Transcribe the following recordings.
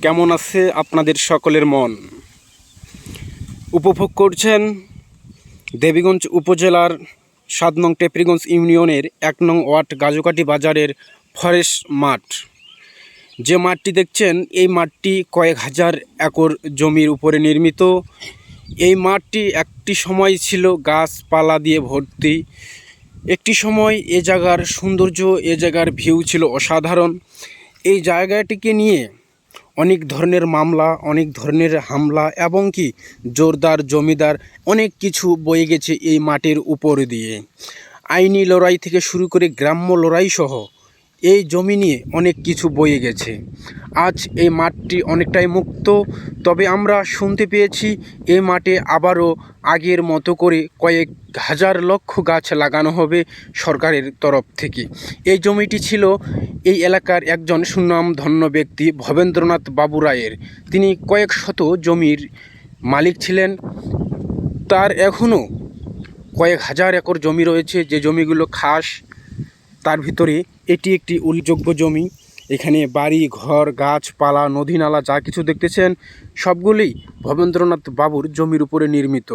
কেমন আছে আপনাদের সকলের মন? উপভোগ করছেন দেবীগঞ্জ উপজেলার ৭ নং টেপরিগঞ্জ ইউনিয়নের ১ নং ওয়ার্ড গাজুকাটি বাজারের ফরেস্ট মাঠ। যে মাঠটি দেখছেন এই মাঠটি কয়েক হাজার একর জমির উপরে নির্মিত। এই মাঠটি একটি সময় ছিল গাছপালা দিয়ে ভর্তি। একটি সময় এ জায়গার সৌন্দর্য, এ জায়গার ভিউ ছিল অসাধারণ। এই জায়গাটিকে নিয়ে অনেক ধরনের মামলা, অনেক ধরনের হামলা এবং কি জোরদার জমিদার অনেক কিছু বয়ে গেছে এই মাটির উপর দিয়ে। আইনি লড়াই থেকে শুরু করে গ্রাম্য লড়াই সহ এই জমি নিয়ে অনেক কিছু বয়ে গেছে। আজ এই মাঠটি অনেকটাই মুক্ত, তবে আমরা শুনতে পেয়েছি এই মাঠে আবারও আগের মতো করে কয়েক হাজার লক্ষ গাছ লাগানো হবে সরকারের তরফ থেকে। এই জমিটি ছিল এই এলাকার একজন সুনামধন্য ব্যক্তি ভবেন্দ্রনাথ বাবু রায়ের। তিনি কয়েক শত জমির মালিক ছিলেন। তার এখনও কয়েক হাজার একর জমি রয়েছে, যে জমিগুলো খাস। তার ভিতরে এটি একটি উল্লেখযোগ্য জমি। এখানে বাড়ি ঘর, গাছপালা, নদী নালা যা কিছু দেখতেছেন সবগুলোই ভবেন্দ্রনাথ বাবুর জমির উপরে নির্মিত।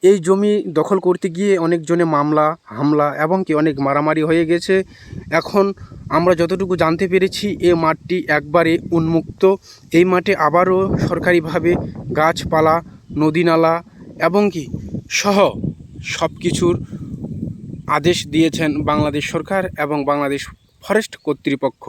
এই জমি দখল করতে গিয়ে অনেকজনে মামলা হামলা এবং কি অনেক মারামারি হয়ে গেছে। এখন আমরা যতটুকু জানতে পেরেছি এই মাঠটি একবারে উন্মুক্ত। এই মাঠে আবারও সরকারিভাবে গাছপালা, নদী নালা এবং কি সহ সব কিছুর আদেশ দিয়েছেন বাংলাদেশ সরকার এবং বাংলাদেশ ফরেস্ট কর্তৃপক্ষ।